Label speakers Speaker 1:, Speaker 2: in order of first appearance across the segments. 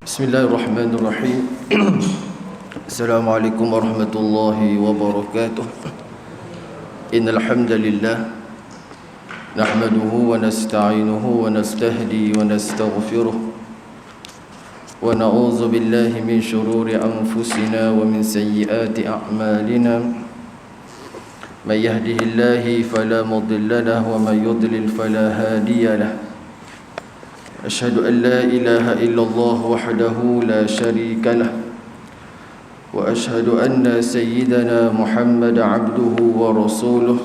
Speaker 1: Bismillahirrahmanirrahim. Assalamualaikum warahmatullahi wabarakatuh. Innal hamdalillah nahmaduhu wa nasta'inuhu wa nastahdi wa nastaghfiruh wa na'udzu billahi min shururi anfusina wa min sayyiati a'malina. May yahdihillahu fala mudilla lahu wa may yudlil fala hadiya lahu. أشهد أن لا إله إلا الله وحده لا شريك له وأشهد أن سيدنا محمد عبده ورسوله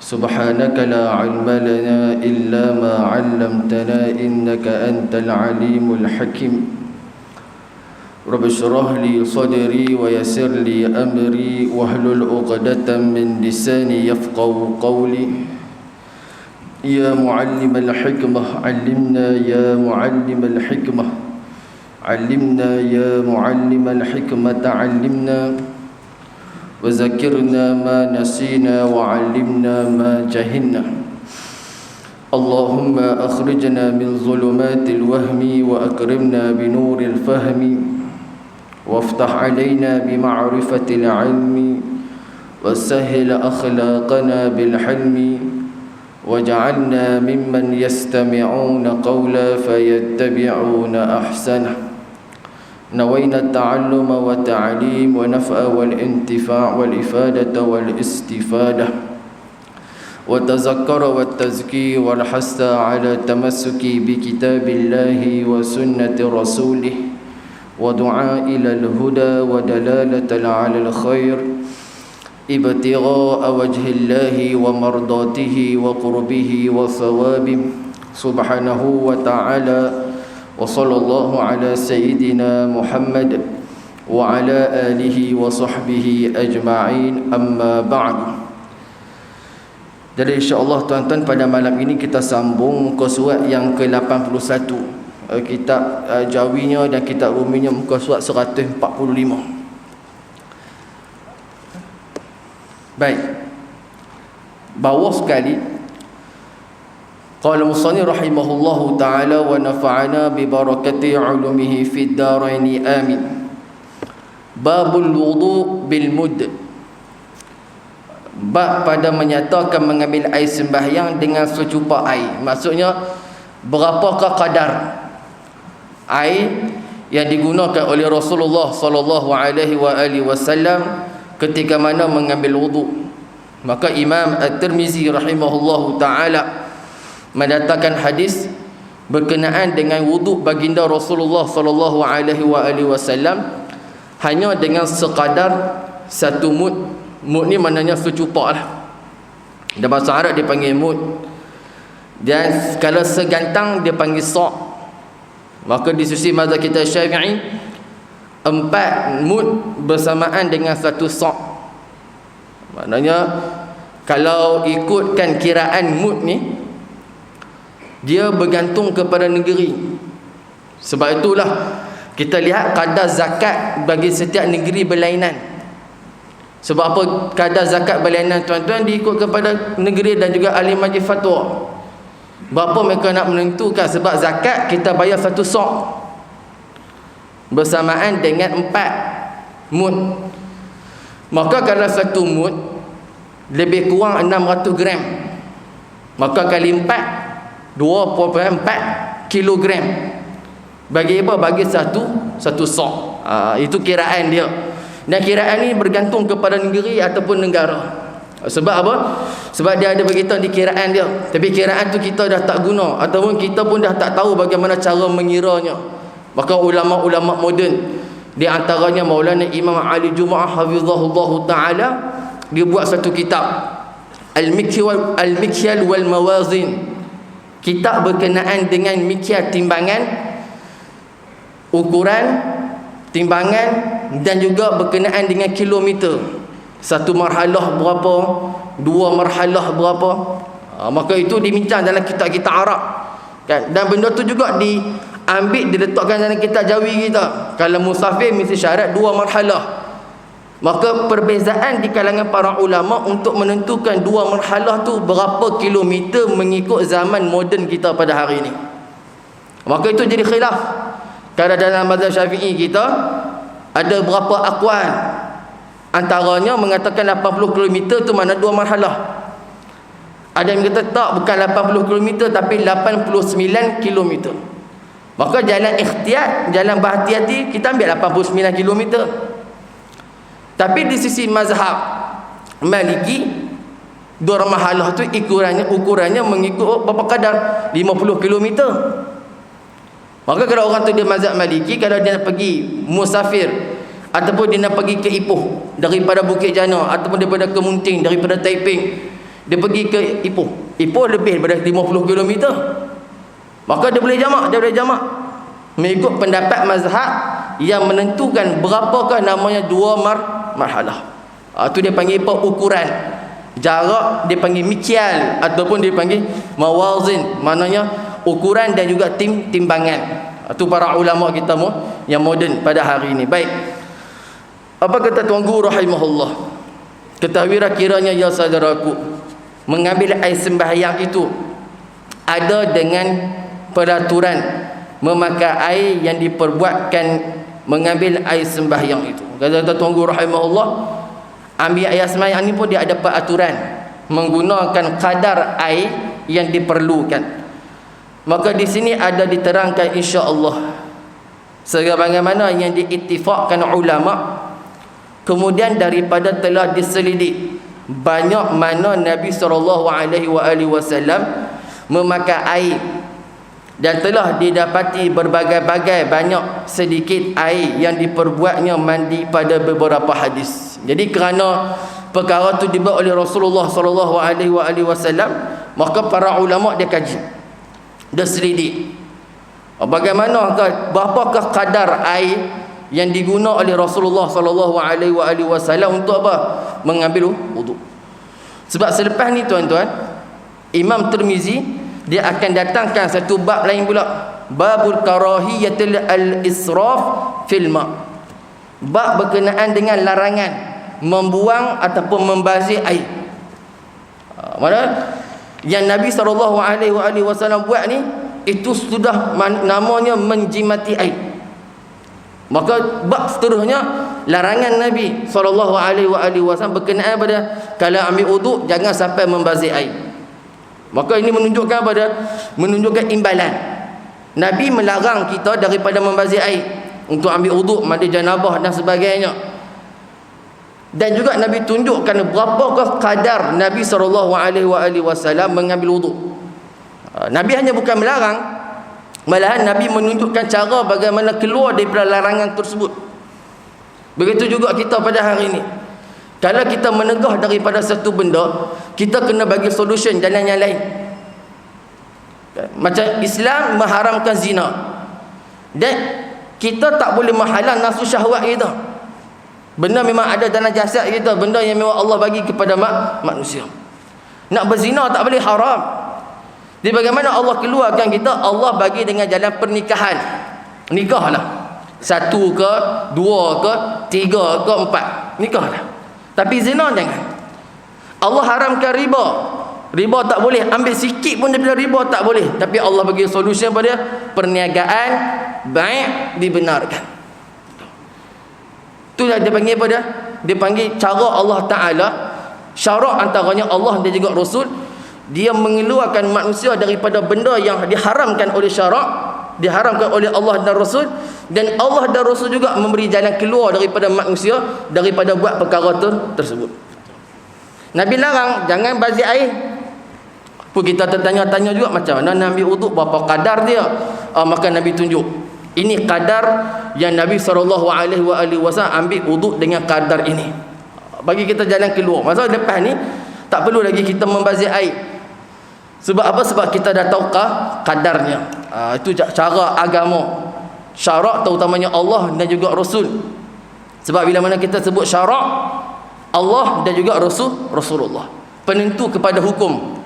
Speaker 1: سبحانك لا علم لنا إلا ما علمتنا إنك أنت العليم الحكيم رب اشرح لي صدري ويسر لي أمري واحلل عقدة من لساني يفقهوا قولي يا معلم الحكمة علمنا يا معلم الحكمة علمنا يا معلم الحكمة علمنا وذكرنا ما نسينا وعلمنا ما جهلنا اللهم أخرجنا من ظلمات الوهم وأكرمنا بنور الفهم وافتح علينا بمعرفة العلم وسهل أخلاقنا بالحلم وجعلنا ممن يستمعون قولا فيتبعون أحسنه نوينا التعلم والتعليم ونفع والانتفاع والإفادة والاستفادة والتذكر والتزكي والحث على التمسك بكتاب الله وسنة رسوله ودعاء إلى الهدى ودلالة على الخير ابتغاء وجه الله ومرضاته وقربه وثوابه سبحانه وتعالى وصلى الله على سيدنا محمد وعلى آله وصحبه أجمعين أما بعد. Jadi insyaAllah tuan-tuan, pada malam ini kita sambung muka surat yang ke-81, kitab Jawinya dan kitab Ruminya, muka surat 145. Baik, bawah sekali qala musannif rahimahullahu ta'ala wa nafa'ana bi barakati 'ulumihi fid daraini amin. Babul wudu bil mud, bab pada menyatakan mengambil air sembahyang dengan secupa air. Maksudnya berapakah kadar air yang digunakan oleh Rasulullah sallallahu alaihi wasallam ketika mana mengambil wudu. Maka Imam At-Tirmizi rahimahullahu ta'ala mendatangkan hadis berkenaan dengan wudu baginda Rasulullah sallallahu alaihi wasallam hanya dengan sekadar satu mud. Mud ni maknanya secupa lah. Dalam bahasa Arab dia panggil mud, dan kalau segantang dia panggil sa'. Maka di sisi mazhab kita Syafi'i, 4 mud bersamaan dengan 1 sa'. Maknanya kalau ikutkan kiraan mud ni, dia bergantung kepada negeri. Sebab itulah kita lihat kadar zakat bagi setiap negeri berlainan. Sebab apa kadar zakat berlainan, tuan-tuan? Diikut kepada negeri dan juga ahli majlis fatwa. Berapa mereka nak menentukan? Sebab zakat kita bayar 1 sa' bersamaan dengan 4 mud. Maka kalau 1 mud lebih kurang 600 gram, maka kali 4 2.4 kilogram. Bagi apa? Bagi satu sa'. Itu kiraan dia. Dan kiraan ni bergantung kepada negeri ataupun negara. Sebab apa? Sebab dia ada beritahu di kiraan dia, tapi kiraan tu kita dah tak guna, ataupun kita pun dah tak tahu bagaimana cara mengiranya. Maka ulama-ulama moden, di antaranya Maulana Imam Ali Jumaah hafizahullahu ta'ala, dia buat satu kitab Al-Mikyal wal Mawazin. Kitab berkenaan dengan mikyal, timbangan, ukuran, timbangan, dan juga berkenaan dengan kilometer. 1 marhalah berapa, 2 marhalah berapa. Maka itu dibincang dalam kitab-kitab Arab kan? Dan benda tu juga diambil, diletakkan dalam kitab Jawi kita. Kalau musafir mesti syarat 2 marhalah. Maka perbezaan di kalangan para ulama untuk menentukan 2 marhalah tu berapa kilometer mengikut zaman moden kita pada hari ini. Maka itu jadi khilaf. Kalau dalam mazhab Syafi'i kita ada berapa aqwal. Antaranya mengatakan 80 km tu mana 2 marhalah. Ada yang kata tak, bukan 80 km tapi 89 km. Maka jalan ikhtiyat, jalan berhati-hati, kita ambil 89 km. Tapi di sisi mazhab Maliki, 2 marhalah tu ukurannya mengikut berapa kadar? 50 km. Maka kalau orang tu dia mazhab Maliki, kalau dia nak pergi musafir ataupun dia nak pergi ke Ipoh daripada Bukit Jana, ataupun daripada ke Munting, daripada Taiping, dia pergi ke Ipoh. Ipoh lebih daripada 50 km. Maka dia boleh jamak, mengikut pendapat mazhab yang menentukan berapakah namanya 2 marhalah. Itu dia panggil apa? Ukuran. Jarak dia panggil mikyal ataupun dia panggil mawazin, maknanya ukuran dan juga timbangan. Itu para ulama kita yang moden pada hari ini. Baik. Apa kata Tuan Guru rahimahullah? Ketahuilah kiranya ya saudaraku, mengambil air sembahyang itu ada dengan peraturan memakai air yang diperbuatkan mengambil air sembahyang itu. Kata Tuan Guru rahimahullah, ambil air sembahyang ni pun dia ada peraturan menggunakan kadar air yang diperlukan. Maka di sini ada diterangkan insya-Allah sebagaimana yang diittifaqkan ulama. Kemudian daripada telah diselidik banyak mana Nabi SAW memakai air, dan telah didapati berbagai-bagai banyak sedikit air yang diperbuatnya mandi pada beberapa hadis. Jadi kerana perkara itu dibuat oleh Rasulullah SAW, maka para ulama dia kaji, dia selidik berapakah kadar air yang diguna oleh Rasulullah SAW untuk apa? Mengambil wuduk. Sebab selepas ni tuan-tuan, Imam Tirmizi dia akan datangkan satu bab lain pula, babul karahiyatil al-israf fil ma. Bab berkenaan dengan larangan membuang ataupun membazir air. Mana yang Nabi SAW buat ni, itu sudah namanya menjimati air. Maka bab seterusnya larangan Nabi SAW berkenaan pada kalau ambil wuduk jangan sampai membazir air. Maka ini menunjukkan imbalan. Nabi melarang kita daripada membazir air untuk ambil wuduk, mandi janabah dan sebagainya. Dan juga Nabi tunjukkan berapakah kadar Nabi SAW mengambil wuduk. Nabi hanya bukan melarang, malahan Nabi menunjukkan cara bagaimana keluar daripada larangan tersebut. Begitu juga kita pada hari ini. Kalau kita menegah daripada satu benda, kita kena bagi solution jalan yang lain. Macam Islam mengharamkan zina, dan kita tak boleh menghalang nafsu syahwat kita. Benda memang ada dalam jasad kita, benda yang memang Allah bagi kepada manusia. Nak berzina tak boleh, haram. Jadi bagaimana Allah keluarkan kita? Allah bagi dengan jalan pernikahan. Nikahlah. 1 ke, 2 ke, 3 ke, 4. Nikahlah. Tapi zina jangan. Allah haramkan riba. Riba tak boleh. Ambil sikit pun daripada riba tak boleh. Tapi Allah bagi solution pada perniagaan baik dibenarkan. Itulah dia panggil apa dia? Dia panggil cara Allah Ta'ala. Syarak antaranya Allah dan juga Rasul. Dia mengeluarkan manusia daripada benda yang diharamkan oleh syarak, diharamkan oleh Allah dan Rasul, dan Allah dan Rasul juga memberi jalan keluar daripada manusia daripada buat perkara tersebut. Nabi larang jangan bazir air. Pun kita tertanya-tanya juga macam mana Nabi wuduk, berapa kadar dia. Maka Nabi tunjuk, ini kadar yang Nabi SAW ambil wuduk dengan kadar ini. Bagi kita jalan keluar. Maksudnya lepas ni tak perlu lagi kita membazir air. Sebab apa? Sebab kita dah tahu kadarnya. Itu cara agama. Syarak terutamanya Allah dan juga Rasul. Sebab bila mana kita sebut syarak, Allah dan juga Rasulullah, penentu kepada hukum.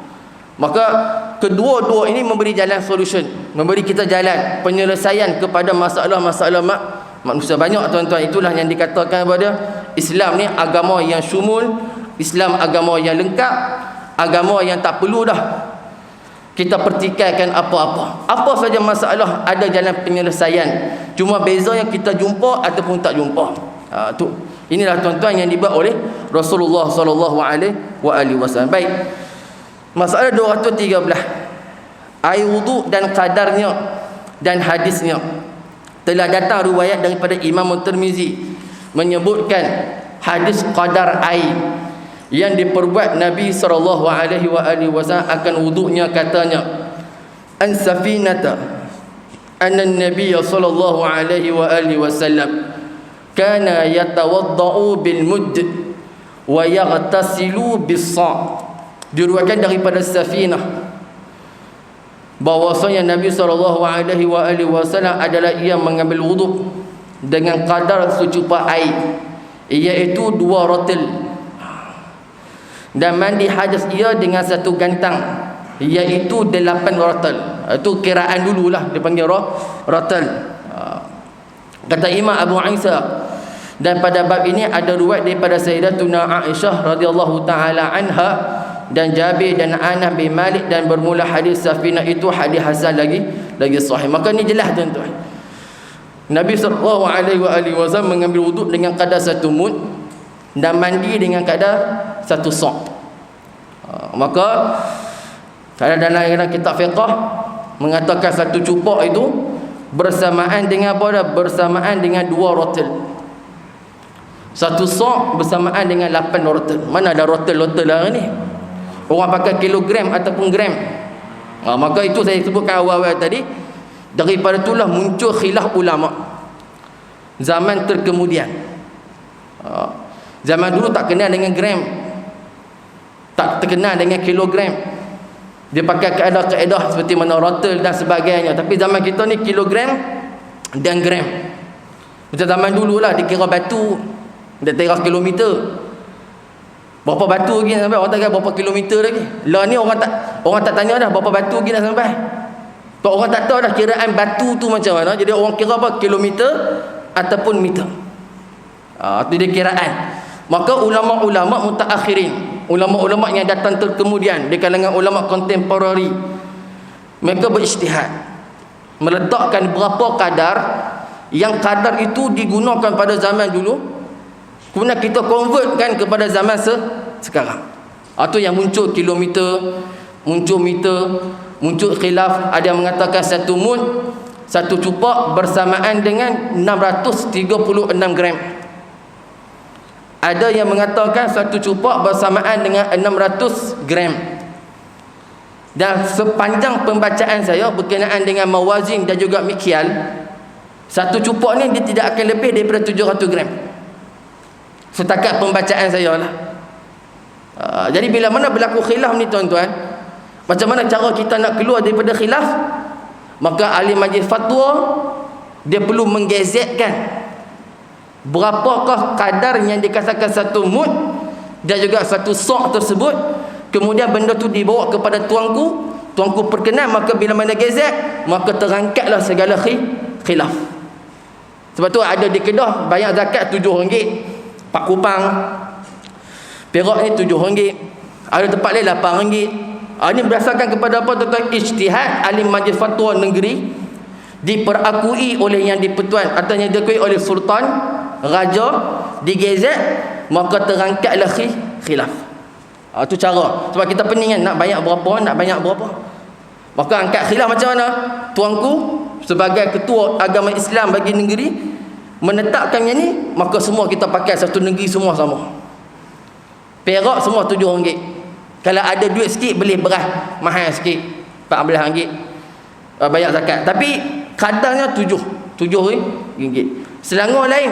Speaker 1: Maka kedua-dua ini memberi jalan solution, memberi kita jalan penyelesaian kepada masalah-masalah manusia. Banyak tuan-tuan, itulah yang dikatakan kepada Islam ni agama yang syumul, Islam agama yang lengkap, agama yang tak perlu dah kita pertikaikan apa-apa. Apa saja masalah ada jalan penyelesaian. Cuma beza yang kita jumpa ataupun tak jumpa. Tu. Inilah tuan-tuan yang dibuat oleh Rasulullah sallallahu alaihi wasallam. Baik. Masalah 213. Air wuduk dan kadarnya dan hadisnya. Telah datang riwayat daripada Imam Tirmizi menyebutkan hadis qadar air yang diperbuat Nabi sallallahu alaihi wasallam akan wuduknya, katanya an safinata anna an-nabiy sallallahu alaihi wasallam kana yatawaddau bil mudd wa yaghtasilu bis sa'. Diriwayatkan daripada Safinah bahwasanya Nabi sallallahu alaihi wasallam adalah ia mengambil wuduk dengan kadar secupa air, iaitu 2 rotel, dan mandi hadas ia dengan 1 gantang, iaitu 8 rotel. Itu kiraan dululah dia panggil rotel. Kata Imam Abu Isa, dan pada bab ini ada riwayat daripada Sayyidatuna Aisyah radhiyallahu taala anha dan Jabir dan Anas bin Malik, dan bermula hadis Safinah itu hadis hasan lagi sahih. Maka ni jelas tuan-tuan, Nabi sallallahu alaihi wasallam mengambil wuduk dengan kadar 1 mud dan mandi dengan kadar 1 sa'. Maka kalau dalam kitab fiqh mengatakan 1 cupak itu bersamaan dengan apa dah? Bersamaan dengan 2 rotel. 1 sa' bersamaan dengan 8 rotel. Mana ada rotel-rotel hari ni? Orang pakai kilogram ataupun gram. Maka itu saya sebutkan awal-awal tadi. Daripada itulah muncul khilaf ulama zaman terkemudian. Zaman dulu tak kenal dengan gram, tak terkenal dengan kilogram. Dia pakai kaedah-kaedah seperti mana rotel dan sebagainya. Tapi zaman kita ni kilogram dan gram. Macam zaman dululah dikira batu, dia kira kilometer. Berapa batu lagi nak sampai? Orang tak kira berapa kilometer lagi. Lah ni orang tak tanya dah berapa batu lagi nak sampai. Kalau orang tak tahu dah kiraan batu tu macam mana. Jadi orang kira apa? Kilometer ataupun meter. Itu dia kiraan. Maka ulama-ulama mutaakhirin, ulama-ulama yang datang terkemudian di kalangan ulama kontemporari, mereka berijtihad meletakkan berapa kadar, yang kadar itu digunakan pada zaman dulu, kemudian kita convertkan kepada zaman sekarang. Itu yang muncul kilometer, muncul meter, muncul khilaf. Ada yang mengatakan 1 mud, 1 cupak bersamaan dengan 636 gram. Ada yang mengatakan 1 cupak bersamaan dengan 600 gram. Dan sepanjang pembacaan saya berkenaan dengan mawazin dan juga mikyal, 1 cupak ni dia tidak akan lebih daripada 700 gram. Setakat pembacaan saya lah. Jadi bila mana berlaku khilaf ni tuan-tuan, macam mana cara kita nak keluar daripada khilaf? Maka ahli majlis fatwa dia perlu menggezetkan berapakah kadar yang dikatakan 1 mud dan juga 1 sa' tersebut. Kemudian benda tu dibawa kepada tuanku perkenan, maka bila mana gezet, maka terangkatlah segala khilaf. Sebab tu ada di Kedah bayar zakat RM7, Pak Kupang Perak ni RM7, ada tempat lain RM8. Ini berdasarkan kepada apa tuan-tuan? Ijtihad ahli majlis fatwa negeri, diperakui oleh yang di-Pertuan atau yang diakui oleh sultan, raja, digezet, maka terangkatlah khilaf. Itu cara. Sebab kita pening kan, nak banyak berapa. Maka angkat khilaf macam mana? Tuanku sebagai ketua agama Islam bagi negeri menetapkan yang ni, maka semua kita pakai satu negeri, semua sama. Perak semua RM7. Kalau ada duit sikit beli beras mahal sikit, RM14 bayar zakat. Tapi kadarnya RM7. Selangor lain,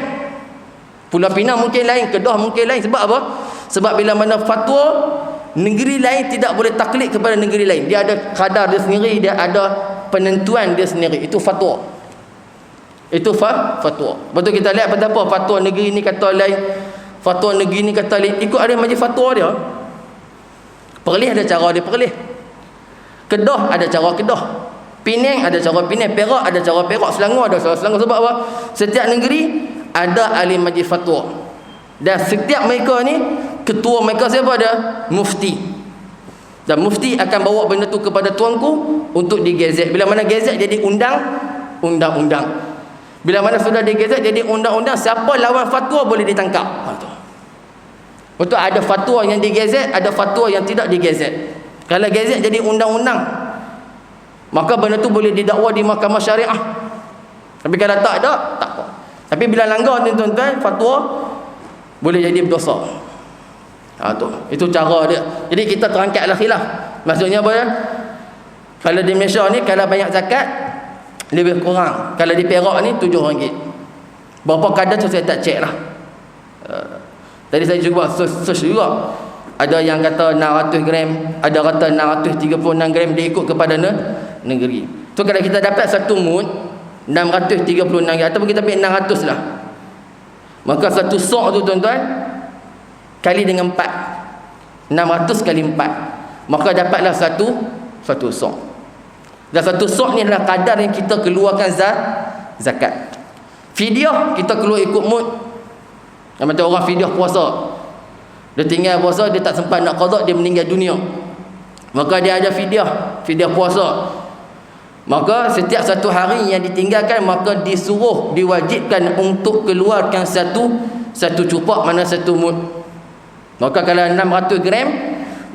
Speaker 1: Pulau Pinang mungkin lain, Kedah mungkin lain. Sebab apa? Sebab bila mana fatwa, negeri lain tidak boleh taklid kepada negeri lain. Dia ada kadar dia sendiri, dia ada penentuan dia sendiri. Itu fatwa. Itu fatwa. Betul kita lihat apa fatwa negeri ni kata lain, fatwa negeri ni kata lain. Ikut ada majlis fatwa dia. Perlis ada cara dia perlis. Kedah ada cara Kedah. Penang ada cara Penang. Perak ada cara Perak. Selangor ada cara Selangor. Sebab apa? Setiap negeri ada ahli majlis fatwa. Dan setiap mereka ni, ketua mereka siapa ada? Mufti. Dan mufti akan bawa benda tu kepada tuanku untuk digezet. Bila mana gezet jadi undang-undang. Bila mana sudah digazet jadi undang-undang, siapa lawan fatwa boleh ditangkap. Betul, ada fatwa yang digazet, ada fatwa yang tidak digazet. Kalau gazet jadi undang-undang, maka benda tu boleh didakwa di mahkamah syariah. Tapi kalau tak ada, tak apa. Tapi bila langgar tuan-tuan fatwa, boleh jadi berdosa. Itu cara dia. Jadi kita terangkatlah khilaf. Maksudnya apa ya? Kalau di Malaysia ni, kalau banyak zakat lebih kurang. Kalau di Perak ni RM7. Berapa kadar tu saya tak cek lah. Tadi saya cuba search juga. Ada yang kata 600 gram, ada kata 636 gram, dia ikut kepada negeri. Tu kalau kita dapat satu mud 636 gram, ataupun kita ambil 600 lah, maka satu sok tu tuan-tuan kali dengan 4, 600 kali 4, maka dapatlah satu sok. Dan satu sok ni adalah kadar yang kita keluarkan zakat. Fidyah kita keluar ikut mud. Macam orang fidyah puasa, dia tinggal puasa, dia tak sempat nak qada, dia meninggal dunia, maka dia ada fidyah puasa. Maka setiap satu hari yang ditinggalkan, maka disuruh, diwajibkan untuk keluarkan satu cupak, mana satu mud. Maka kalau 600 gram,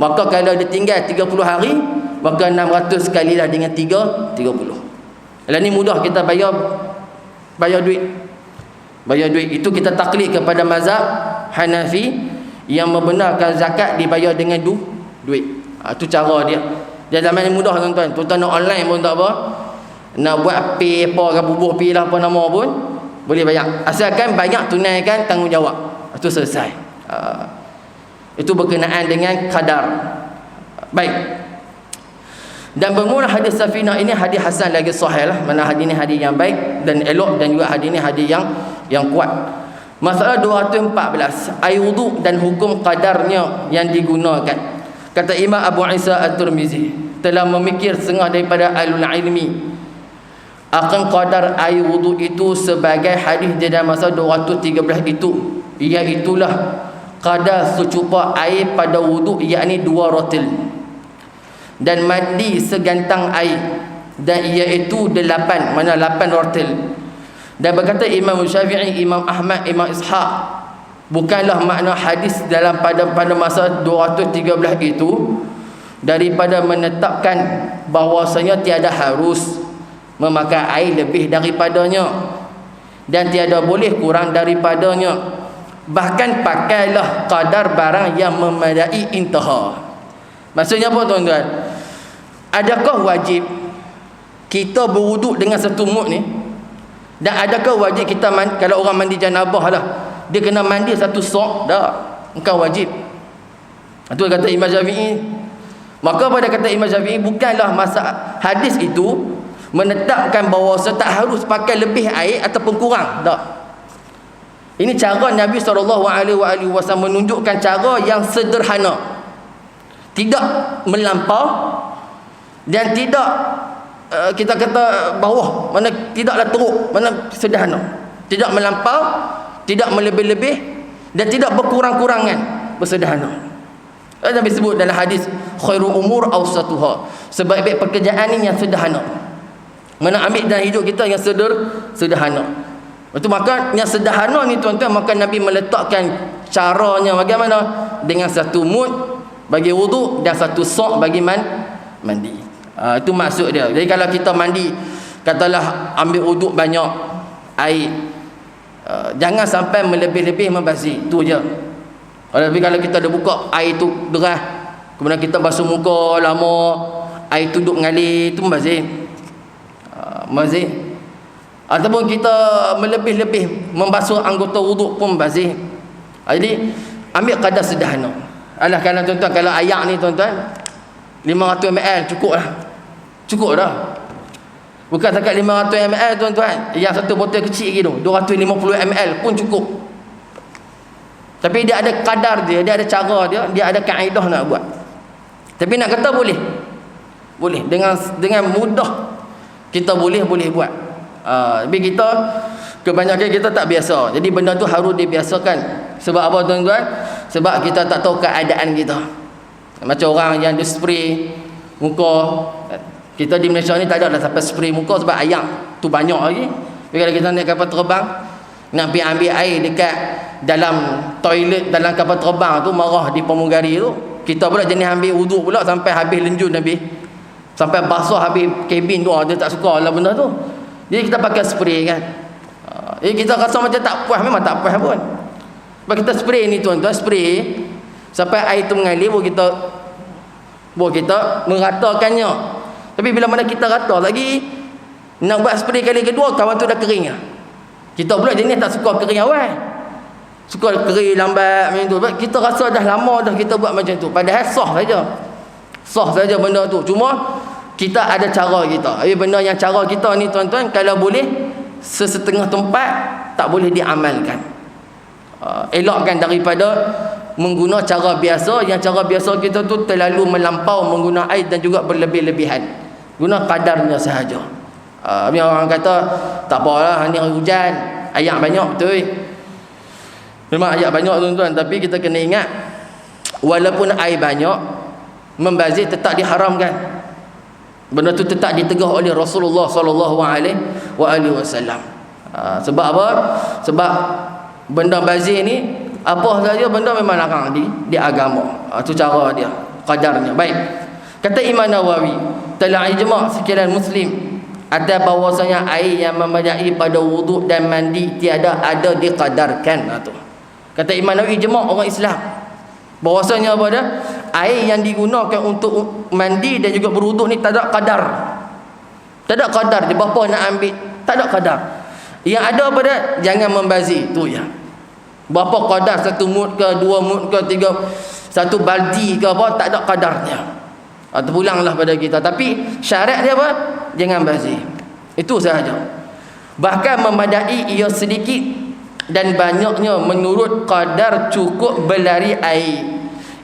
Speaker 1: maka kalau ditinggal 30 hari, maka 600 kali lah dengan 30. Kalau ni mudah, kita bayar duit. Itu kita taklid kepada mazhab Hanafi yang membenarkan zakat dibayar dengan duit. Itu cara dia. Dia zaman ni mudah tuan-tuan. Tuan-tuan nak online pun tak apa, nak buat pay apa, bubuh pay lah apa nama pun boleh bayar, asalkan banyak tunaikan tanggungjawab. Itu selesai. Itu berkenaan dengan kadar. Baik. Dan bermula hadis Safinah ini hadis hasan lagi sahih lah. Mana hadis ni hadis yang baik dan elok, dan juga hadis ni hadis yang kuat. Masalah 214, air wuduk dan hukum qadarnya yang digunakan. Kata Imam Abu Isa At-Tirmizi telah memikir setengah daripada ahlul ilmi akan qadar air wuduk itu sebagai hadis di dalam masalah 213 itu, iaitulah qadar secupa air pada wuduk, yakni 2 rotil, dan mandi segantang air, dan iaitu 8, mana 8 rotil. Dan berkata Imam Syafi'i, Imam Ahmad, Imam Ishaq, bukanlah makna hadis dalam pada masa 213 itu daripada menetapkan bahawasanya tiada harus memakai air lebih daripadanya dan tiada boleh kurang daripadanya, bahkan pakailah kadar barang yang memadai intaha. Maksudnya apa tuan-tuan? Adakah wajib kita berwuduk dengan satu mud ni? Dan adakah wajib kita kalau orang mandi janabah lah, dia kena mandi satu sok? Tak, bukan wajib. Itu kata Imam Syafi'i. Maka pada kata Imam Syafi'i, bukanlah masa hadis itu menetapkan bahawa tak harus pakai lebih air ataupun kurang. Tak. Ini cara Nabi SAW menunjukkan cara yang sederhana, tidak melampau dan tidak kita kata bawah, mana tidaklah teruk, mana sederhana, tidak melampau, tidak melebih-lebih, dan tidak berkurang-kurangan, bersederhana. Nabi sebut dalam hadis, khairul umur awsatuha, sebaik-baik pekerjaan ini yang sederhana. Mana ambil dalam hidup kita yang sederhana. Itu maka yang sederhana ni tuan-tuan, maka Nabi meletakkan caranya bagaimana, dengan satu mud bagi wuduk dan satu sok bagi mandi. Itu maksud dia. Jadi kalau kita mandi, katalah ambil wuduk banyak air, jangan sampai melebih-lebih membasuh. Itu je. Tapi kalau kita dah buka air tu deras, kemudian kita basuh muka lama, air tu duduk mengalir, itu membasuh. Ataupun kita melebih-lebih membasuh anggota wuduk pun membasuh. Jadi ambil kadar sederhana. Alah, kalau tuan-tuan, kalau ayak ni tuan-tuan 500 ml cukup lah. Cukup dah. Bukan setakat 500 ml tuan-tuan, yang satu botol kecil lagi tu 250 ml pun cukup. Tapi dia ada kadar dia ada cara dia ada kaedah nak buat. Tapi nak kata boleh dengan mudah kita boleh buat. Tapi kita kebanyakan kita tak biasa. Jadi benda tu harus dibiasakan. Sebab apa tuan-tuan? Sebab kita tak tahu keadaan kita. Macam orang yang dia spray muka. Kita di Malaysia ni tak ada dah sampai spray muka sebab ayak tu banyak lagi. Bila kita naik kapal terbang, nak pergi ambil air dekat dalam toilet dalam kapal terbang tu, marah di pramugari tu. Kita pula jenis ambil wuduk pula sampai habis lenjun habis. Sampai basuh habis kabin tu, dia tak suka lah benda tu. Jadi kita pakai spray kan. Jadi kita rasa macam tak puas, memang tak puas pun. Sebab kita spray ni tuan-tuan, spray sampai air tu mengalir, baru kita meratakannya. Tapi bila mana kita rata lagi, nak buat spray kali kedua, kawan tu dah kering lah. Kita pula jenis tak suka kering awal, suka kering lambat macam tu. Sebab kita rasa dah lama dah kita buat macam tu. Padahal sah saja benda tu. Cuma kita ada cara kita. Benda yang cara kita ni tuan-tuan, kalau boleh sesetengah tempat tak boleh diamalkan. Elakkan daripada mengguna cara biasa. Yang cara biasa kita tu terlalu melampau mengguna air dan juga berlebih-lebihan. Guna kadarnya sahaja. Biar orang kata tak apalah, ni hujan, ayat banyak betul. Memang ayat banyak tuan-tuan, tapi kita kena ingat walaupun air banyak, membazir tetap diharamkan. Benda tu tetap ditegah oleh Rasulullah sallallahu alaihi wasallam. Sebab apa? Sebab benda bazir ni, apa saja benda memang larang di agama. Itu cara dia, qadarnya. Baik. Kata Imam Nawawi, telah ijma' sekalian muslim ada bahawasanya air yang memadai pada wuduk dan mandi tiada ada diqadarkan. Tu kata Imam Nawawi, ijma' orang Islam bahawasanya apa dah, air yang digunakan untuk mandi dan juga berwuduk ni tak ada qadar. Tak ada qadar. Dia berapa nak ambil, tak ada qadar. Yang ada apa dah, jangan membazir tu ya. Berapa qadar, 1 mud ke 2 mud ke 3, 1 baldi ke apa, tak ada qadarnya. Terpulanglah pada kita. Tapi syarat dia apa? Jangan bazir. Itu sahaja. Bahkan memadai ia sedikit dan banyaknya menurut qadar cukup berlari air.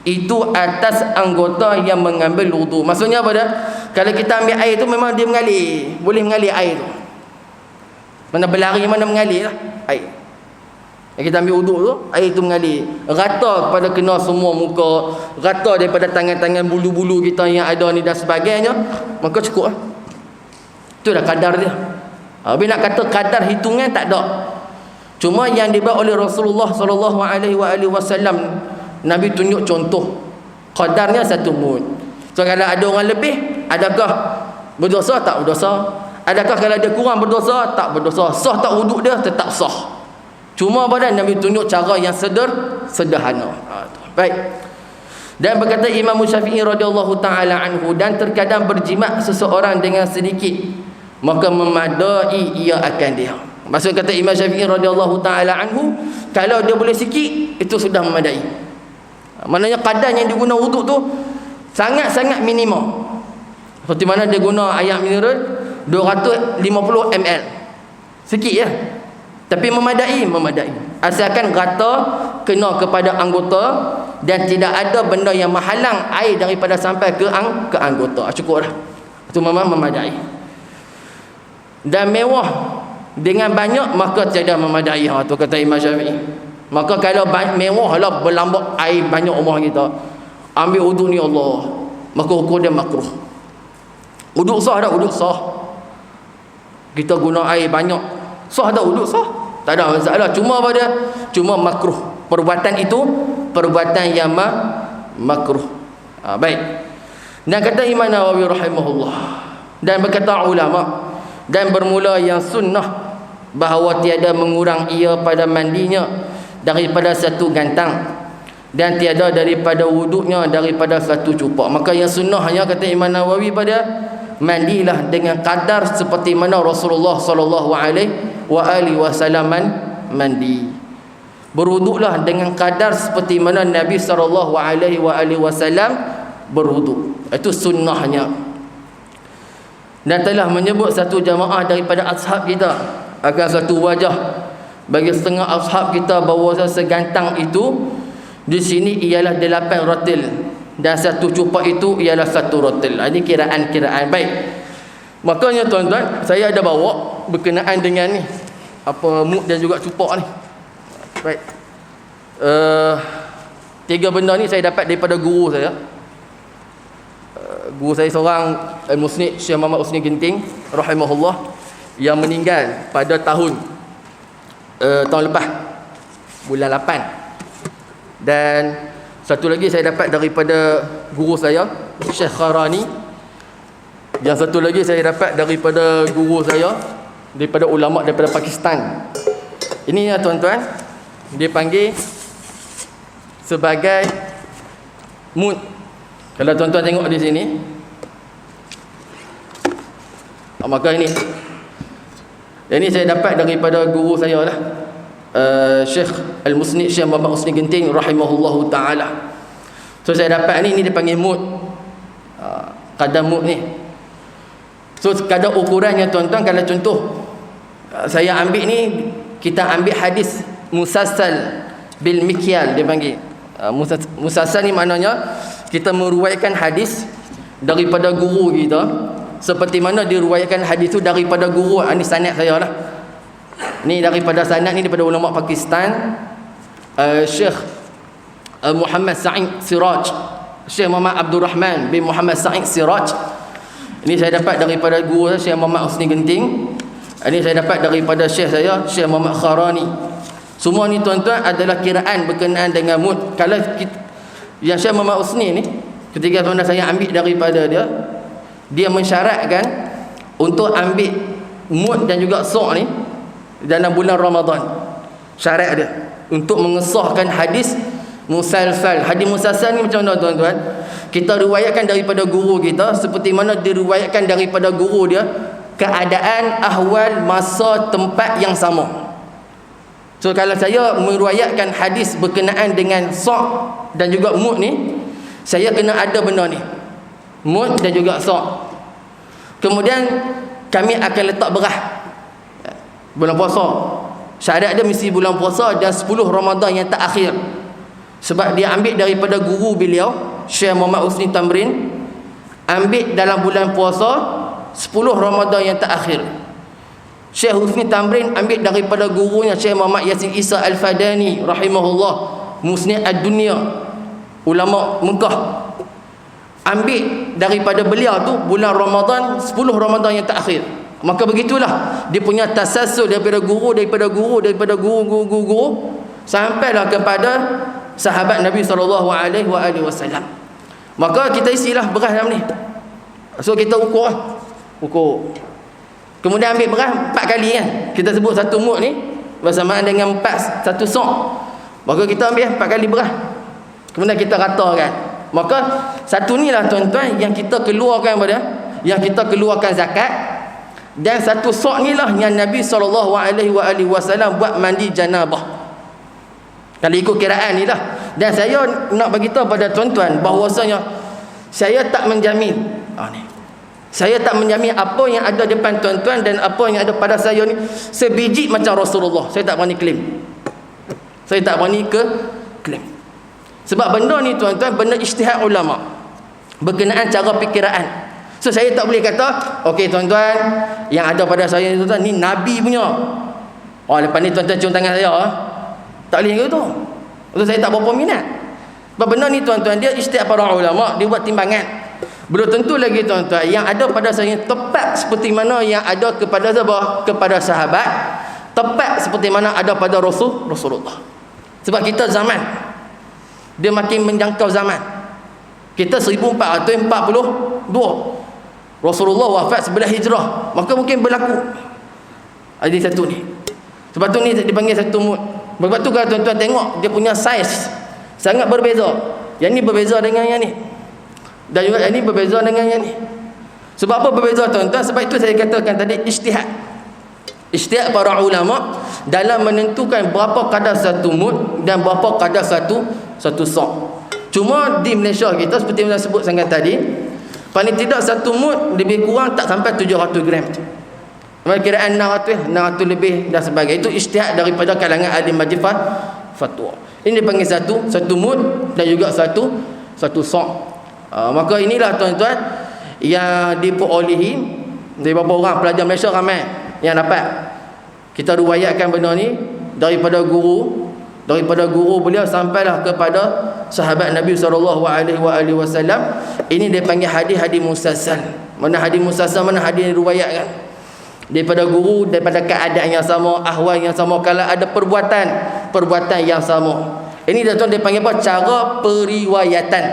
Speaker 1: Itu atas anggota yang mengambil wudu. Maksudnya apa dah? Kalau kita ambil air tu memang dia mengalir. Boleh mengalir air tu. Mana berlari, mana mengalir lah air. Yang kita ambil wuduk tu, air tu mengalir. Rata kepada kena semua muka, rata daripada tangan-tangan bulu-bulu kita yang ada ni dan sebagainya, maka cukup lah. Itu dah kadar dia. Habis nak kata kadar hitungan tak ada. Cuma yang dibuat oleh Rasulullah sallallahu alaihi wasallam, Nabi tunjuk contoh. Qadarnya 1 mud. So kalau ada orang lebih, adakah berdosa? Tak berdosa. Adakah kalau dia kurang berdosa? Tak berdosa. Sah tak wuduk dia? Tetap sah. Cuma pada Nabi tunjuk cara yang sederhana. Baik. Dan berkata Imam Syafi'i radhiyallahu taala anhu, dan terkadang berjimat seseorang dengan sedikit, maka memadai ia akan dia. Maksud kata Imam Syafi'i radhiyallahu taala anhu, kalau dia boleh sikit, itu sudah memadai. Maknanya kadar yang diguna wuduk tu sangat-sangat minimum. Seperti mana dia guna air mineral 250 ml. Sikit ya. Tapi memadai. Asalkan rata kena kepada anggota dan tidak ada benda yang menghalang air daripada sampai ke anggota. Cukup dah. Itu memang memadai. Dan mewah dengan banyak maka tiada memadai. Tu kata Imam Syafi'i. Maka kalau mewah lah berlambak air banyak rumah kita, ambil wuduk ni Allah, maka hukum dia makruh. Wuduk sah tak? Wuduk sah. Kita guna air banyak, sah tak? Wuduk sah, tak ada masalah. Cuma apa dia? Cuma makruh. Perbuatan itu perbuatan yang makruh. Baik. Dan kata Imam Nawawi rahimahullah, dan berkata ulama, dan bermula yang sunnah bahawa tiada mengurang ia pada mandinya daripada 1 gantang, dan tiada daripada wuduknya daripada 1 cupak. Maka yang sunnahnya kata Imam Nawawi pada mandilah dengan kadar seperti mana Rasulullah sallallahu alaihi wasallam mandi. Berwuduklah dengan kadar seperti mana Nabi sallallahu alaihi wasallam berwuduk. Itu sunnahnya. Dan telah menyebut satu jamaah daripada ashab kita akan satu wajah bagi setengah ashab kita bahawa segantang itu di sini ialah 8 rotil dan 1 cupak itu ialah 1 rotil. Ini kiraan-kiraan. Baik. Makanya tuan-tuan, saya ada bawa berkenaan dengan ni, apa mud dan juga cupak ni. Baik. 3 benda ni saya dapat daripada guru saya. Guru saya seorang Al-Musnid Syekh Muhammad Usni Ginting rahimahullah. yang meninggal pada tahun lepas, bulan 8. Dan satu lagi saya dapat daripada guru saya, Syekh Kharani. Yang satu lagi saya dapat daripada guru saya, daripada ulama daripada Pakistan. Ini ya tuan-tuan, dia panggil sebagai mut. Kalau tuan-tuan tengok di sini, maka ini saya dapat daripada guru saya lah, Syekh Al-Musni, Syekh Muhammad Husni Genting rahimahullahu ta'ala. So saya dapat ni dia panggil mut, kadar mut ni. So kadar ukurannya tuan-tuan, kalau contoh saya ambil ni, kita ambil hadis musassal bil mikyal, dia panggil. Musassal ni maknanya kita meruwaikan hadis daripada guru kita, seperti mana diruwaikan hadis tu daripada guru. Ini sanad saya lah. Ni daripada sanad ni daripada ulama Pakistan, Syekh Muhammad Sa'id Siraj, Syekh Muhammad Abdul Rahman bin Muhammad Sa'id Siraj. Ini saya dapat daripada guru saya, Syekh Muhammad Husni Genting. Ini saya dapat daripada Syekh saya, Syekh Muhammad Kharani. Semua ni tuan-tuan adalah kiraan berkenaan dengan mut. Kalau yang Syekh Muhammad Husni ni, ketika tuan-tuan saya ambil daripada dia mensyaratkan untuk ambil mut dan juga sok ni dalam bulan Ramadan. Syarat dia untuk mengesahkan hadis musalsal. Hadis musalsal ni macam mana tuan-tuan? Kita riwayatkan daripada guru kita, seperti mana diriwayatkan daripada guru dia, keadaan, ahwal, masa, tempat yang sama. So kalau saya meriwayatkan hadis berkenaan dengan sok dan juga mut ni, saya kena ada benda ni, mut dan juga sok. Kemudian kami akan letak berah bulan puasa. Syarat dia mesti bulan puasa dan 10 Ramadan yang terakhir. Sebab dia ambil daripada guru beliau, Syekh Muhammad Husni Tamrin, ambil dalam bulan puasa 10 Ramadan yang terakhir. Syekh Husni Tamrin ambil daripada gurunya Syekh Muhammad Yasin Isa Al-Fadani rahimahullah, Musnid ad-Dunya, ulama Mekah. Ambil daripada beliau tu bulan Ramadan, 10 Ramadan yang terakhir. Maka begitulah dia punya tasalsul daripada guru sampailah kepada sahabat Nabi SAW. Maka kita isilah beras dalam ni. So kita ukur. Kemudian ambil beras 4 kali kan. Kita sebut satu mut ni bersamaan dengan 4 satu sok. Maka kita ambil 4 kali beras. Kemudian kita ratakan. Maka satu ni lah tuan-tuan yang kita keluarkan zakat. Dan satu sok ni lah yang Nabi SAW buat mandi janabah. Kalau ikut kiraan ni lah. Dan saya nak beritahu pada tuan-tuan bahawasanya saya tak menjamin saya tak menjamin apa yang ada depan tuan-tuan dan apa yang ada pada saya ni sebiji macam Rasulullah. Saya tak berani klaim. Klaim. Sebab benda ni tuan-tuan, benda ijtihad ulama berkenaan cara fikiraan. So saya tak boleh kata, okey tuan-tuan, yang ada pada saya ni tuan-tuan, ni Nabi punya. Lepas ni tuan-tuan cium tangan saya. Tak boleh gitu. So saya tak berapa minat. Sebab benda ni tuan-tuan, dia ijtihad para ulama, dia buat timbangan. Belum tentu lagi tuan-tuan yang ada pada saya tepat seperti mana yang ada kepada siapa? Kepada sahabat. Tepat seperti mana ada pada Rasulullah. Sebab kita zaman dia makin menjangkau zaman. Kita 1442. Rasulullah wafat 11 Hijrah. Maka mungkin berlaku ada satu ni. Sebab tu ni dipanggil satu mut. Sebab tu kalau tuan-tuan tengok dia punya saiz sangat berbeza. Yang ni berbeza dengan yang ni. Dan juga yang ni berbeza dengan yang ni. Sebab apa berbeza tuan-tuan? Sebab itu saya katakan tadi ijtihad. Ijtihad para ulama dalam menentukan berapa kadar satu mut dan berapa kadar satu sok. Cuma di Malaysia kita seperti yang saya sebut sangat tadi, paling tidak satu mut lebih kurang tak sampai 700 gram. Kiraan 600 lebih dan sebagainya. Itu ijtihad daripada kalangan ahli majlis fatwa. Ini dipanggil satu mut dan juga satu sok. Maka inilah tuan-tuan yang diperolehi dari beberapa orang pelajar Malaysia ramai yang dapat. Kita riwayatkan benda ni daripada guru beliau sampailah kepada sahabat Nabi SAW. Ini dia panggil hadis musalsal. Mana hadis musalsal, mana hadis yang diriwayatkan. daripada guru, daripada keadaan yang sama, ahwal yang sama, kalau ada perbuatan yang sama. Ini tuan-tuan dia panggil apa? Cara periwayatan.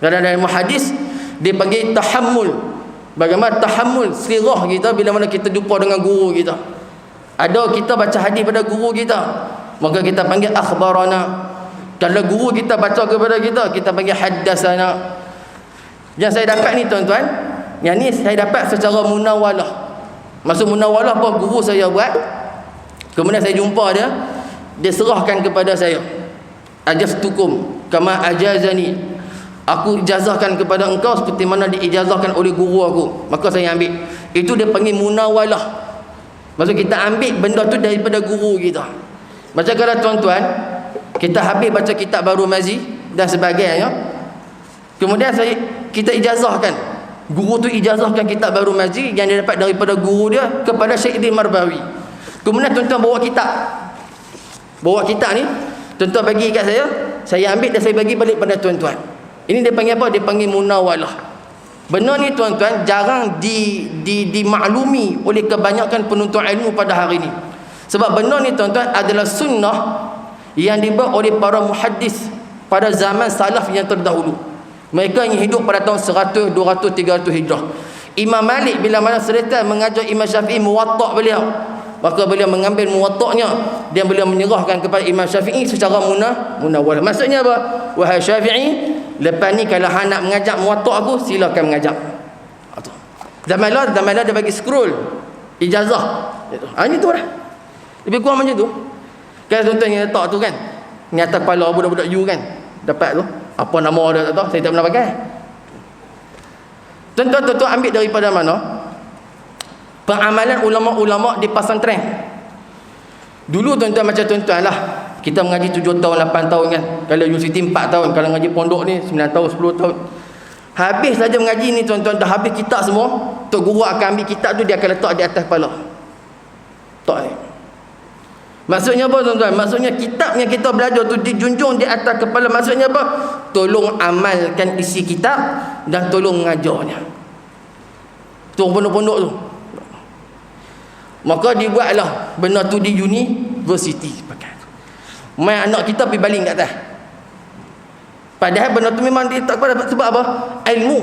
Speaker 1: Dalam hadis dia panggil tahammul. Bagaimana tahammul sirah kita bila mana kita jumpa dengan guru kita. Ada kita baca hadis pada guru kita, maka kita panggil akhbarana. Kalau guru kita baca kepada kita, kita panggil haddasana. Yang saya dapat ni tuan-tuan, yang ni saya dapat secara munawalah. Maksud munawalah apa? Guru saya buat, kemudian saya jumpa dia serahkan kepada saya. Ajaztukum kama ajazani. Aku ijazahkan kepada engkau seperti mana diijazahkan oleh guru aku. Maka saya ambil. Itu dia panggil munawalah. Maksud kita ambil benda tu daripada guru kita. Macam kalau tuan-tuan, kita habis baca kitab Baru Mazi dan sebagainya, kemudian kita ijazahkan, guru tu ijazahkan kitab Baru Mazi yang dia dapat daripada guru dia kepada Syekh Idris Marbawi. Kemudian tuan-tuan bawa kitab ni, tuan-tuan bagi kat saya ambil dan saya bagi balik pada tuan-tuan. Ini dia panggil apa? Dia panggil munawalah. Benda ni tuan-tuan jarang dimaklumi oleh kebanyakan penuntut ilmu pada hari ini. Sebab benda ni tuan-tuan adalah sunnah yang dibuat oleh para muhaddis pada zaman salaf yang terdahulu. Mereka yang hidup pada tahun 100, 200, 300 Hijrah. Imam Malik bila mana selesai mengajar Imam Syafi'i muwatta' beliau, maka beliau mengambil muwatta'nya dan beliau menyerahkan kepada Imam Syafi'i secara munawwalah. Maksudnya apa? Wahai Syafi'i, lepas ni kalau hang nak mengajak muwatta' aku, silakan mengajak. Zaman lah dia bagi scroll ijazah. Ini tu lah. Lebih kurang macam tu. Kan tuan-tuan yang letak tu kan, ni atas kepala budak-budak you kan, dapat tu apa nama dia tak tahu, saya tak pernah pakai. Tuan-tuan ambil daripada mana? Pengamalan ulama-ulama di pesantren. Dulu tuan-tuan macam tuan-tuan lah, kita mengaji 7 tahun 8 tahun kan, kalau universiti 4 tahun, kalau mengaji pondok ni 9 tahun 10 tahun. Habis saja mengaji ni tuan-tuan, dah habis kitab semua, tok guru akan ambil kitab tu, dia akan letak di atas kepala. Tak ni. Maksudnya apa tuan-tuan? Maksudnya kitab yang kita belajar tu dijunjung di atas kepala. Maksudnya apa? Tolong amalkan isi kitab dan tolong mengajarnya. Tu pondok-pondok tu. Maka dibuatlah benda tu di universiti. Main anak kita pergi baling kat atas. Padahal benda tu memang dia tak pada sebab apa? Ilmu.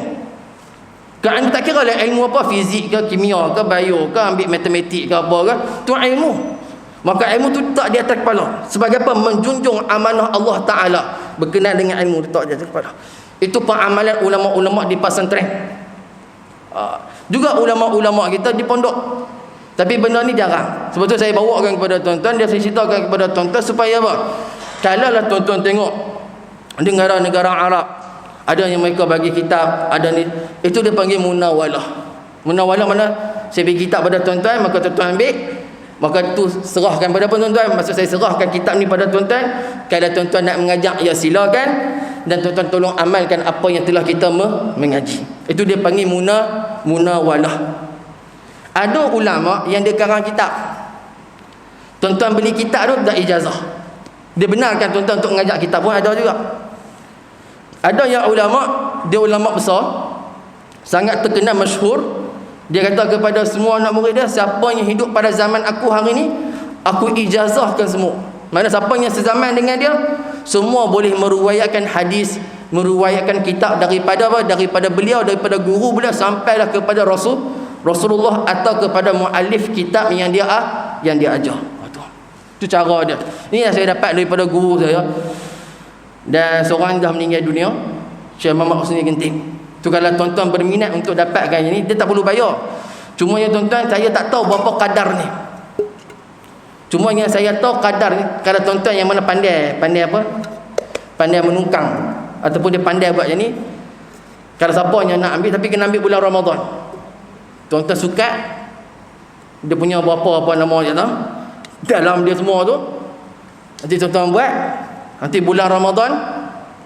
Speaker 1: Kan tak kira lah ilmu apa, fizik ke, kimia ke, bio ke, ambil matematik ke apa ke, tu ilmu. Maka ilmu tu tak di atas kepala. Sebagai apa? Menjunjung amanah Allah Ta'ala berkenaan dengan ilmu letak di atas kepala. Itu pengamalan ulama-ulama di pesantren. Juga ulama-ulama kita di pondok. Tapi benda ni jarang. Sebab tu saya bawakan kepada tuan-tuan, dia saya ceritakan kepada tuan-tuan supaya apa? Kalaulah tuan-tuan tengok di negara-negara Arab, ada yang mereka bagi kitab, ada ni, itu dia panggil munawalah. Munawalah mana? Saya bagi kitab pada tuan-tuan, maka tuan-tuan ambil, maka tu serahkan pada tuan-tuan. Maksud saya serahkan kitab ni pada tuan-tuan. Kalau tuan-tuan nak mengajak, ya silakan, dan tuan-tuan tolong amalkan apa yang telah kita mengaji. Itu dia panggil munawalah. Ada ulama yang dia karang kitab, tuan-tuan beli kitab tu dah ijazah, dia benarkan tuan-tuan untuk mengajak kitab pun ada juga. Ada yang ulama, dia ulama besar, sangat terkenal, masyhur. Dia kata kepada semua anak murid dia, siapa yang hidup pada zaman aku hari ni, aku ijazahkan semua. Mana siapa yang sezaman dengan dia, semua boleh meruwayatkan hadis, meruwayatkan kitab daripada apa? Daripada beliau, daripada guru beliau sampailah kepada Rasulullah atau kepada muallif kitab yang dia ajar. Itu cara dia. Ini yang saya dapat daripada guru saya. Dan seorang dah meninggal dunia, Syekh Muhammad Husni Genting. Tu kalau tuan-tuan berminat untuk dapatkan ini, dia tak perlu bayar. Cuma ya tuan-tuan, saya tak tahu berapa kadar ni. Cuma yang saya tahu kadar ni, kalau tuan-tuan yang mana pandai apa? Pandai menungkang ataupun dia pandai buat yang ni, kalau siapa yang nak ambil, tapi kena ambil bulan Ramadan. Tuan-tuan sukat, dia punya berapa nama dia tahu, dalam dia semua tu, nanti tuan-tuan buat, nanti bulan Ramadan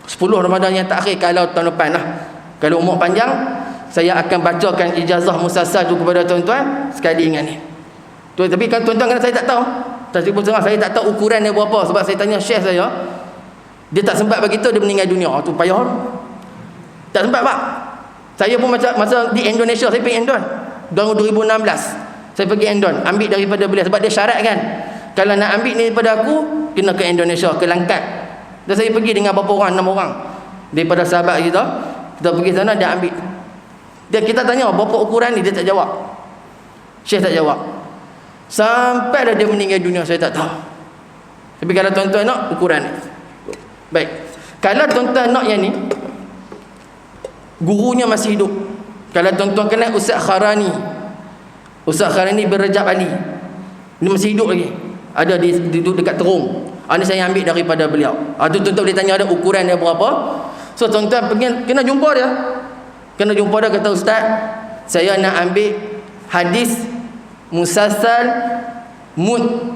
Speaker 1: 10 Ramadan yang terakhir, kalau tahun depan lah, kalau umur panjang, saya akan bacakan ijazah musassal tu kepada tuan-tuan sekali dengan ni. Tapi kan tuan-tuan, kerana saya tak tahu, saya tak tahu ukuran dia berapa. Sebab saya tanya syekh saya, dia tak sempat bagi tahu, dia meninggal dunia. Tu payah. Tak sempat pak. Saya pun macam masa di Indonesia, saya pergi Indon tahun 2016. Saya pergi Endon, ambil daripada beliau sebab dia syarat kan. Kalau nak ambil ni daripada aku, kena ke Indonesia, ke Langkat. Dan saya pergi dengan berapa orang, 6 orang daripada sahabat kita. Kita pergi sana, dia ambil. Kita tanya berapa ukuran ni, dia tak jawab. Syekh tak jawab. Sampai dah dia meninggal dunia, saya tak tahu. Tapi kalau tuan-tuan nak ukuran ni. Baik. Kalau tuan-tuan nak yang ni, gurunya masih hidup. Kalau tuan-tuan kenal Ustaz Kharani. Ustaz Kharani bin Rajab Ali. Ini masih hidup lagi. Ada di duduk dekat Terung. Ini saya ambil daripada beliau. Tu tuan-tuan boleh tanya ada ukuran dia berapa. So tuan-tuan kena jumpa dia. Kena jumpa dia, kata Ustaz, saya nak ambil hadis musalsal mud.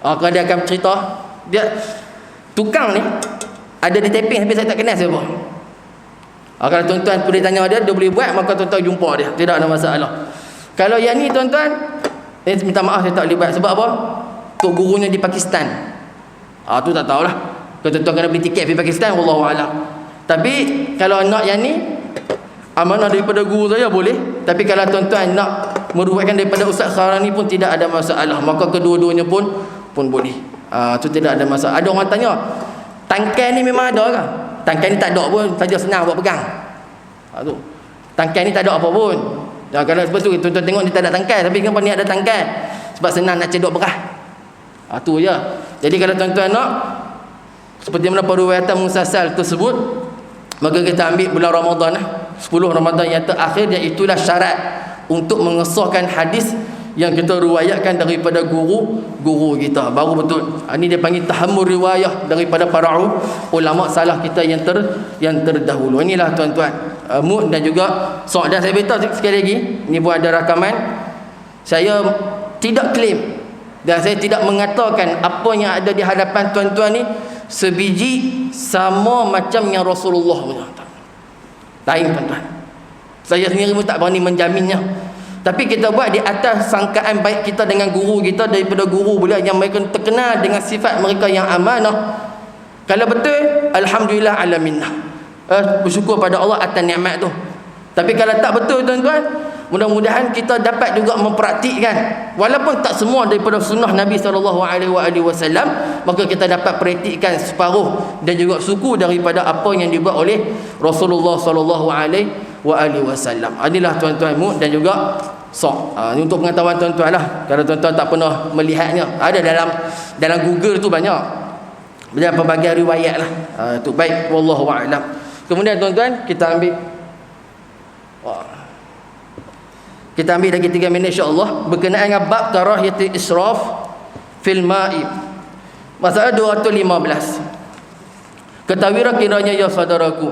Speaker 1: Kalau dia akan cerita, dia tukang ni ada di taping tapi saya tak kenal siapa. Kalau tuan-tuan boleh tanya dia boleh buat, maka tuan-tuan jumpa dia, tidak ada masalah. Kalau yang ni tuan-tuan, minta maaf saya tak boleh buat. Sebab apa? Tok gurunya di Pakistan. Tu tak tahulah. Kalau tuan-tuan kena beli tiket pergi Pakistan, wallahu a'lam. Tapi kalau nak yang ni, amanah daripada guru saya boleh. Tapi kalau tuan-tuan nak meruatkan daripada Ustaz Kharani pun tidak ada masalah. Maka kedua-duanya pun boleh. Tu tidak ada masalah. Ada orang tanya, tangkai ni memang ada ke? Tangkai ni tak ada pun, saja senang buat pegang. Tu. Tangkai ni tak ada apa pun. Kalau sebab tu tuan-tuan tengok ni tak ada tangkai, tapi kenapa ni ada tangkai? Sebab senang nak cedok beras. Tu je. Jadi kalau tuan-tuan nak, seperti mana peruwayatan musalsal tersebut, maka kita ambil bulan Ramadan, 10 Ramadan yang terakhir, dan itulah syarat untuk mengesahkan hadis yang kita riwayatkan daripada guru kita. Baru betul. Ini dia panggil tahammul riwayah daripada para ulama salah kita yang terdahulu. Inilah tuan-tuan, mud dan juga dan saya beritahu sekali lagi, ni pun ada rakaman. Saya tidak claim dan saya tidak mengatakan apa yang ada di hadapan tuan-tuan ni sebiji sama macam yang Rasulullah punya. Lain tuan-tuan. Saya sendiri pun tak berani menjaminnya. Tapi kita buat di atas sangkaan baik kita dengan guru kita, daripada guru beliau yang mereka terkenal dengan sifat mereka yang amanah. Kalau betul, alhamdulillah ala minnah. Bersyukur pada Allah atas nikmat tu. Tapi kalau tak betul tuan-tuan, mudah-mudahan kita dapat juga mempraktikkan, walaupun tak semua daripada sunnah Nabi SAW, maka kita dapat praktikkan separuh dan juga suku daripada apa yang dibuat oleh Rasulullah SAW. Inilah tuan-tuan dan juga ini untuk pengetahuan tuan-tuan lah. Kalau tuan-tuan tak pernah melihatnya, ada dalam Google tu banyak pelbagai riwayat lah. Itu baik, wallahu a'lam. Kemudian tuan-tuan, kita ambil lagi 3 minit insya-Allah berkenaan dengan bab karahiyatul israf fil ma'i. Masalah 215. Ketahuilah kiranya ya saudaraku,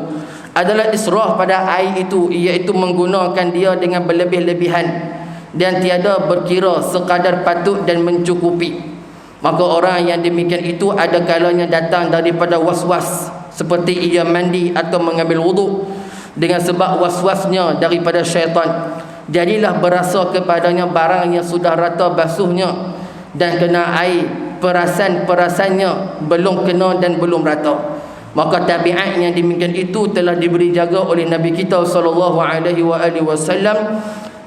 Speaker 1: adalah israf pada air itu, iaitu menggunakan dia dengan berlebih-lebihan dan tiada berkira sekadar patut dan mencukupi. Maka orang yang demikian itu ada kalanya datang daripada was-was, seperti ia mandi atau mengambil wuduk dengan sebab was-wasnya daripada syaitan. Jadilah berasa kepadanya barang yang sudah rata basuhnya dan kena air, perasan-perasannya belum kena dan belum rata. Maka tabiat yang demikian itu telah diberi jaga oleh Nabi kita SAW,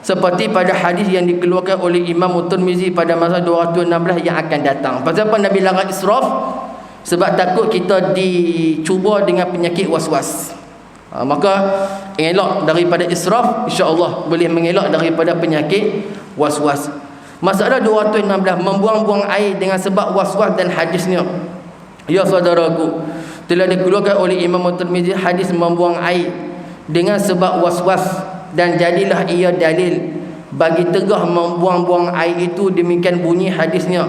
Speaker 1: seperti pada hadis yang dikeluarkan oleh Imam Tirmizi pada masa 216 yang akan datang. Pasal apa Nabi larang israf? Sebab takut kita dicuba dengan penyakit was-was. Maka elak daripada israf, insya-Allah boleh mengelak daripada penyakit was-was. Masalah 216, membuang-buang air dengan sebab was-was dan hadisnya. Ya saudaraku, telah dikeluarkan oleh Imam Tirmizi hadis membuang air dengan sebab was-was, dan jadilah ia dalil bagi tegah membuang-buang air itu. Demikian bunyi hadisnya.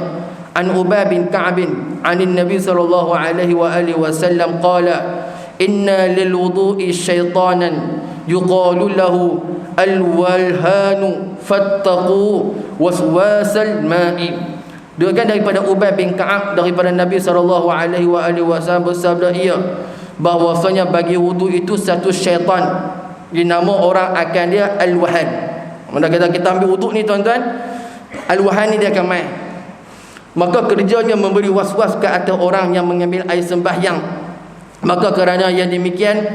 Speaker 1: An Ubay bin Ka'b anin Nabi sallallahu alaihi wasallam qala inna lil wudu'i syaitanan yuqalu lahu al-walhanu fattaqu waswasal ma'i. Diriwayatkan daripada Ubay bin Ka'ab daripada Nabi SAW bersabda ia, bahwasanya bagi wudu itu satu syaitan, dinama orang akan dia al-wahan. Mana kita ambil wudu ni tuan-tuan, al-wahan ni dia akan main. Maka kerjanya memberi was-was ke atas orang yang mengambil air sembahyang Maka kerana yang demikian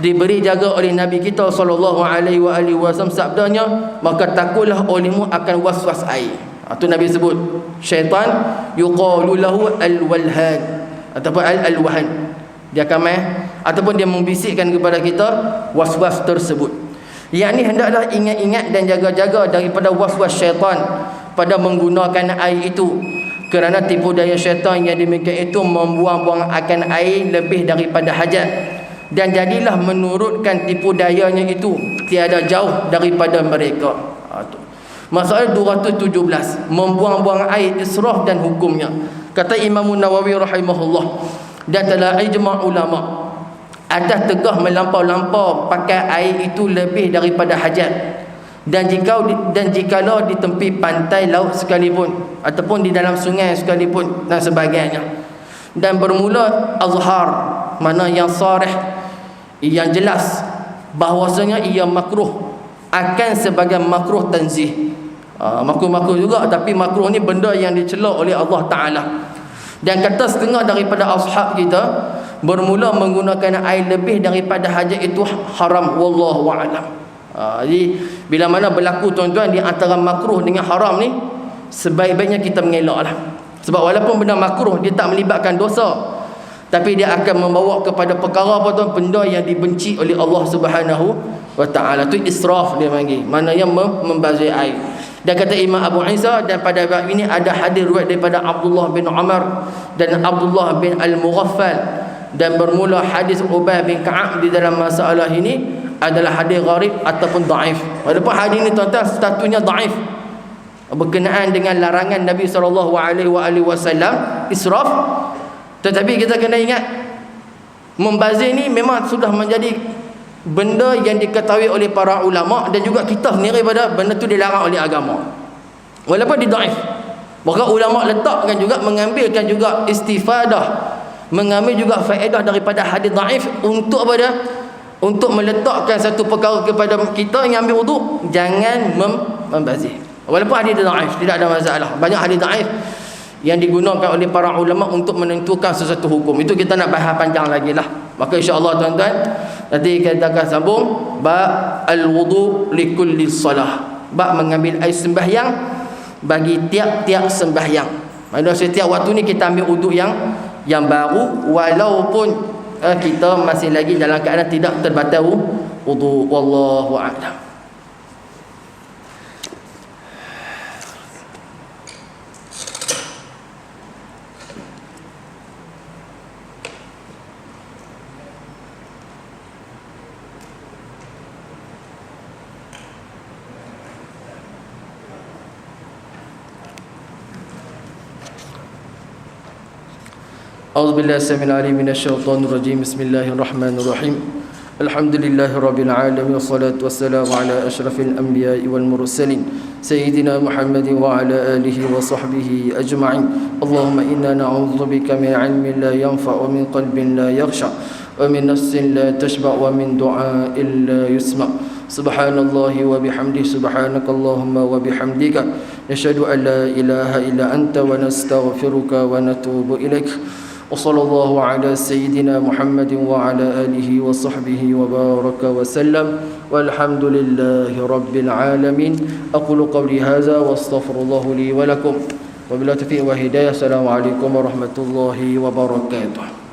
Speaker 1: diberi jaga oleh Nabi kita sallallahu alaihi wasallam, sabdanya, maka takutlah olehmu akan waswas air. Itu Nabi sebut syaitan yuqalu lahu al-walhan ataupun al-wahan. Dia akan ataupun dia membisikkan kepada kita waswas tersebut. Yang ni hendaklah ingat-ingat dan jaga-jaga daripada waswas syaitan pada menggunakan air itu. Kerana tipu daya syaitan yang demikian itu membuang-buang akan air lebih daripada hajat, dan jadilah menurutkan tipu dayanya itu tiada jauh daripada mereka. Masalah 217, membuang-buang air, israf dan hukumnya. Kata Imam Nawawi rahimahullah, dan telah ijma' ulama atas tegah melampau-lampau pakai air itu lebih daripada hajat, dan jikalau di tepi pantai laut sekalipun ataupun di dalam sungai sekalipun dan sebagainya. Dan bermula azhar, mana yang sarih, yang jelas bahwasanya ia makruh, akan sebagai makruh tanzih. Makruh-makruh juga, tapi makruh ni benda yang dicela oleh Allah Ta'ala. Dan kata setengah daripada ashab kita, bermula menggunakan air lebih daripada hajat itu haram, wallahu a'lam. Jadi bila mana berlaku tuan-tuan di antara makruh dengan haram ni, sebaik-baiknya kita mengelaklah. Sebab walaupun benda makruh dia tak melibatkan dosa, tapi dia akan membawa kepada perkara apa tu, benda yang dibenci oleh Allah Subhanahu wa taala. Tu israf dia panggil, mana yang membazir air. Dan kata Imam Abu Isa, dan pada bab ini ada hadis riwayat daripada Abdullah bin Umar dan Abdullah bin Al-Mughaffal, dan bermula hadis Ubay bin Ka'ab di dalam masalah ini adalah hadis gharib ataupun dhaif. Walaupun hadis ini tuan-tuan statusnya dhaif berkenaan dengan larangan Nabi SAW israf, tetapi kita kena ingat membazir ni memang sudah menjadi benda yang diketahui oleh para ulama, dan juga kita sendiri pada benda tu dilarang oleh agama walaupun dia dhaif. Maka ulama letakkan juga, mengambilkan juga istifadah, mengambil juga faedah daripada hadis dhaif untuk apa dia? Untuk meletakkan satu perkara kepada kita yang ambil wuduk, jangan membazir. Walaupun hadis dhaif, tidak ada masalah. Banyak hadis dhaif yang digunakan oleh para ulama untuk menentukan sesuatu hukum. Itu kita nak bahas panjang lagi lah. Maka insya-Allah tuan-tuan, nanti kita akan sambung bab al-wudu li kulli salah. Bab mengambil air sembahyang bagi tiap-tiap sembahyang. Maksudnya setiap waktu ni kita ambil wuduk yang baru, walaupun kita masih lagi dalam keadaan tidak terbatal wudu. Wallahu a'lam. أعوذ بالله السميع العليم من الشيطان الرجيم. بسم الله الرحمن الرحيم. الحمد لله رب العالمين، والصلاة والسلام على أشرف الأنبياء والمرسلين سيدنا محمد وعلى آله وصحبه أجمعين. اللهم إنا نعوذ بك من علم لا ينفع ومن قلب لا يخشع ومن نفس لا تشبع ومن دعاء لا يسمع. سبحان الله وبحمده، سبحانك اللهم وبحمدك، نشهد أن لا إله إلا أنت ونستغفرك ونتوب إليك. وصلى الله على سيدنا محمد وعلى آله وصحبه وبارك وسلم، والحمد لله رب العالمين. أقول قولي هذا واستغفر الله لي ولكم، وبالله التوفيق والهداية. السلام عليكم ورحمة الله وبركاته.